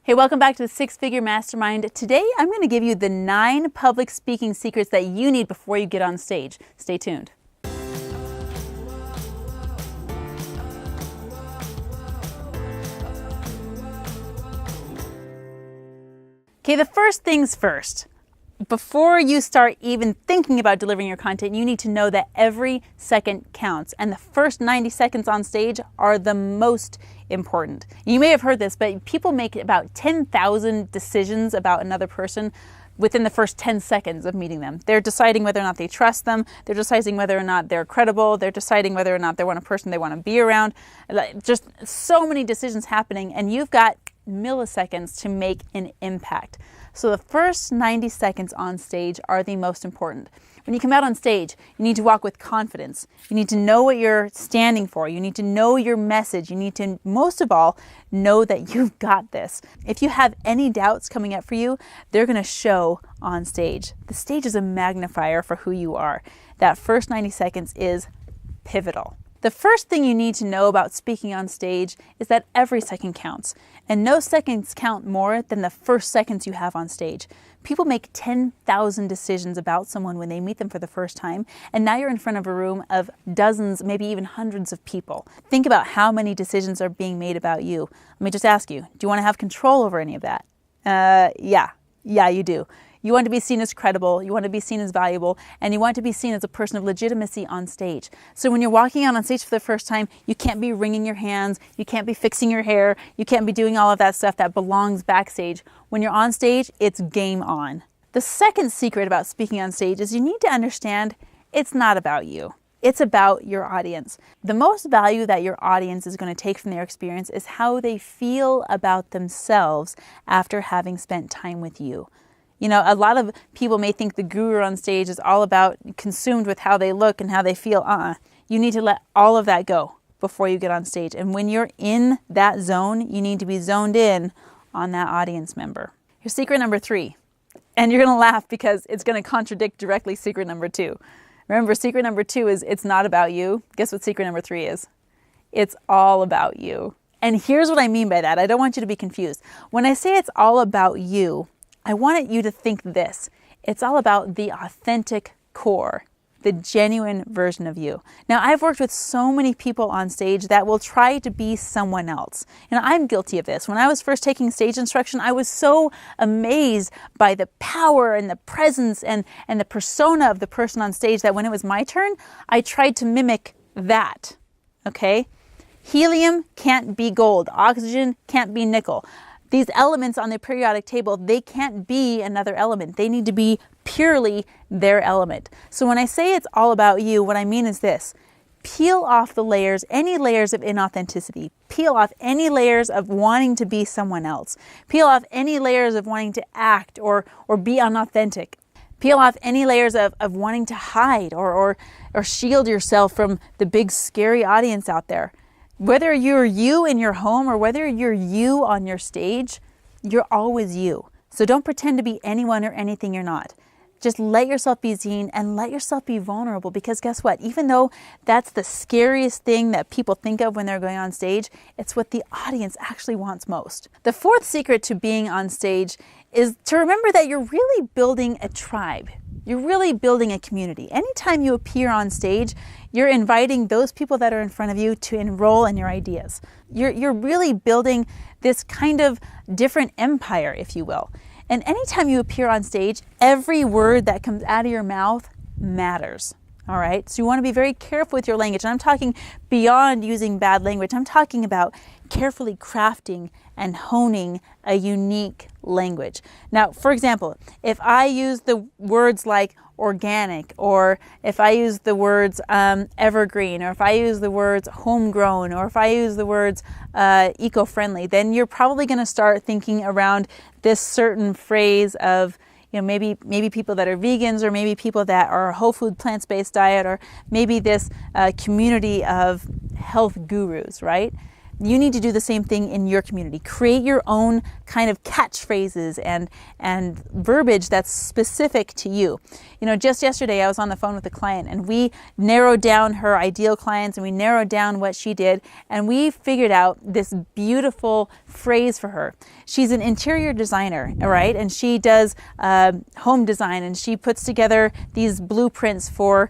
Hey, welcome back to the Six Figure Mastermind. Today, I'm going to give you the 9 public speaking secrets that you need before you get on stage. Stay tuned. Okay, the first things first. Before you start even thinking about delivering your content, you need to know that every second counts, and the first 90 seconds on stage are the most important. You may have heard this, but people make about 10,000 decisions about another person within the first 10 seconds of meeting them. They're deciding whether or not they trust them. They're deciding whether or not they're credible. They're deciding whether or not they're a person they want to be around. Just so many decisions happening, and you've got milliseconds to make an impact. So the first 90 seconds on stage are the most important. When you come out on stage, you need to walk with confidence. You need to know what you're standing for. You need to know your message. You need to, most of all, know that you've got this. If you have any doubts coming up for you, they're going to show on stage. The stage is a magnifier for who you are. That first 90 seconds is pivotal. The first thing you need to know about speaking on stage is that every second counts, and no seconds count more than the first seconds you have on stage. People make 10,000 decisions about someone when they meet them for the first time, and now you're in front of a room of dozens, maybe even hundreds of people. Think about how many decisions are being made about you. Let me just ask you, do you want to have control over any of that? Yeah, you do. You want to be seen as credible, you want to be seen as valuable, and you want to be seen as a person of legitimacy on stage. So when you're walking out on stage for the first time, you can't be wringing your hands, you can't be fixing your hair, you can't be doing all of that stuff that belongs backstage. When you're on stage, it's game on. The second secret about speaking on stage is you need to understand it's not about you. It's about your audience. The most value that your audience is going to take from their experience is how they feel about themselves after having spent time with you. You know, a lot of people may think the guru on stage is all about consumed with how they look and how they feel. You need to let all of that go before you get on stage. And when you're in that zone, you need to be zoned in on that audience member. Here's secret number 3. And you're going to laugh because it's going to contradict directly secret number 2. Remember, secret number 2 is it's not about you. Guess what secret number 3 is? It's all about you. And here's what I mean by that. I don't want you to be confused. When I say it's all about you, I want you to think this. It's all about the authentic core, the genuine version of you. Now, I've worked with so many people on stage that will try to be someone else. And I'm guilty of this. When I was first taking stage instruction, I was so amazed by the power and the presence and the persona of the person on stage that when it was my turn, I tried to mimic that. Okay? Helium can't be gold. Oxygen can't be nickel. These elements on the periodic table, they can't be another element. They need to be purely their element. So when I say it's all about you, what I mean is this. Peel off the layers, any layers of inauthenticity. Peel off any layers of wanting to be someone else. Peel off any layers of wanting to act or be unauthentic. Peel off any layers of wanting to hide or shield yourself from the big scary audience out there. Whether you're you in your home or whether you're you on your stage, you're always you. So don't pretend to be anyone or anything you're not. Just let yourself be seen and let yourself be vulnerable, because guess what? Even though that's the scariest thing that people think of when they're going on stage, it's what the audience actually wants most. The fourth secret to being on stage is to remember that you're really building a tribe. You're really building a community. Anytime you appear on stage, you're inviting those people that are in front of you to enroll in your ideas. You're really building this kind of different empire, if you will. And anytime you appear on stage, every word that comes out of your mouth matters. All right? So you want to be very careful with your language. And I'm talking beyond using bad language. I'm talking about carefully crafting and honing a unique language. Now, for example, if I use the words like organic, or if I use the words evergreen, or if I use the words homegrown, or if I use the words eco-friendly, then you're probably going to start thinking around this certain phrase of, you know, maybe people that are vegans, or maybe people that are a whole food plant-based diet, or maybe this community of health gurus, right? you need to do the same thing in your community. Create your own kind of catchphrases and verbiage that's specific to you. You know, just yesterday I was on the phone with a client and we narrowed down her ideal clients and we narrowed down what she did and we figured out this beautiful phrase for her. She's an interior designer, all right? And she does home design and she puts together these blueprints for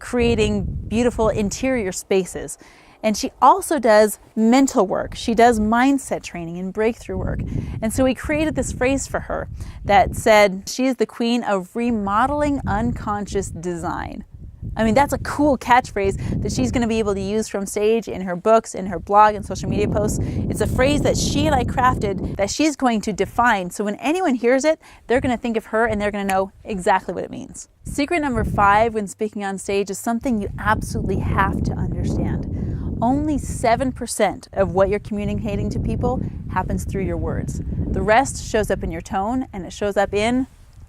creating beautiful interior spaces. And she also does mental work. She does mindset training and breakthrough work. And so we created this phrase for her that said, she is the queen of remodeling unconscious design. I mean, that's a cool catchphrase that she's going to be able to use from stage, in her books, in her blog, and social media posts. It's a phrase that she and I crafted that she's going to define. So when anyone hears it, they're going to think of her and they're going to know exactly what it means. Secret number 5 when speaking on stage is something you absolutely have to understand. Only 7% of what you're communicating to people happens through your words. The rest shows up in your tone and it shows up in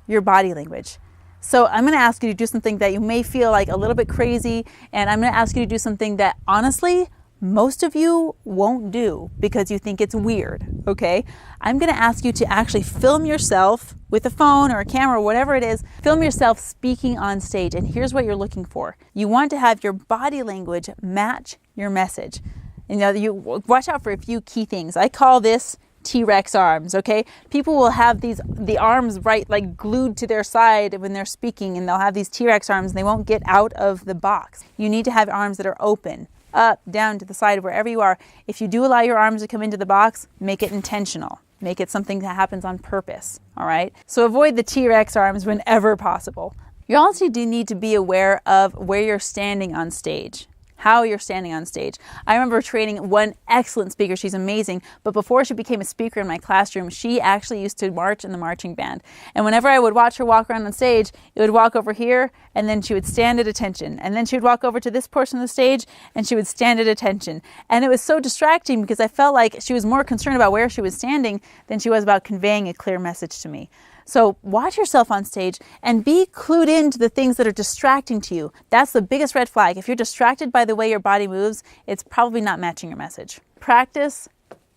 your body language. So I'm going to ask you to do something that you may feel like a little bit crazy, and I'm going to ask you to do something that honestly most of you won't do because you think it's weird, okay? I'm going to ask you to actually film yourself with a phone or a camera or whatever it is. Film yourself speaking on stage, and here's what you're looking for. You want to have your body language match your message. You know, you watch out for a few key things. I call this T-Rex arms, okay? People will have the arms right like glued to their side when they're speaking, and they'll have these T-Rex arms and they won't get out of the box. You need to have arms that are open, up, down, to the side, wherever you are. If you do allow your arms to come into the box, make it intentional. Make it something that happens on purpose, all right? So avoid the T-Rex arms whenever possible. You also do need to be aware of where you're standing on stage. How you're standing on stage. I remember training one excellent speaker. She's amazing. But before she became a speaker in my classroom, she actually used to march in the marching band. And whenever I would watch her walk around on stage, it would walk over here and then she would stand at attention. And then she would walk over to this portion of the stage and she would stand at attention. And it was so distracting because I felt like she was more concerned about where she was standing than she was about conveying a clear message to me. So watch yourself on stage and be clued into the things that are distracting to you. That's the biggest red flag. If you're distracted by the way your body moves, it's probably not matching your message. Practice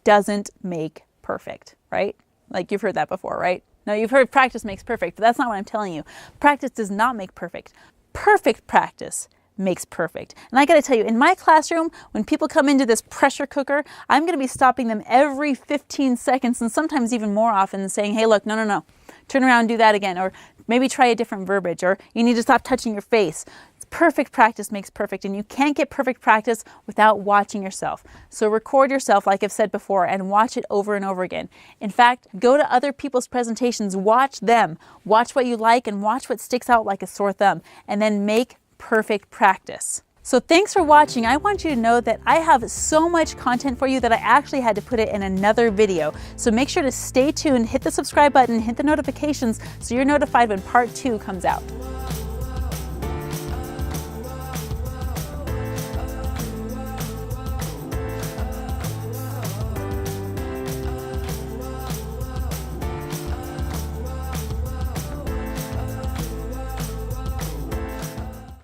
doesn't make perfect, right? Like you've heard that before, right? No, you've heard practice makes perfect, but that's not what I'm telling you. Practice does not make perfect. Perfect practice makes perfect. And I got to tell you, in my classroom, when people come into this pressure cooker, I'm going to be stopping them every 15 seconds and sometimes even more often and saying, hey, look, no. Turn around and do that again. Or maybe try a different verbiage. Or you need to stop touching your face. Perfect practice makes perfect, and you can't get perfect practice without watching yourself. So record yourself, like I've said before, and watch it over and over again. In fact, go to other people's presentations, watch them. Watch what you like and watch what sticks out like a sore thumb, and then make perfect practice. So thanks for watching. I want you to know that I have so much content for you that I actually had to put it in another video. So make sure to stay tuned, hit the subscribe button, hit the notifications so you're notified when part 2 comes out.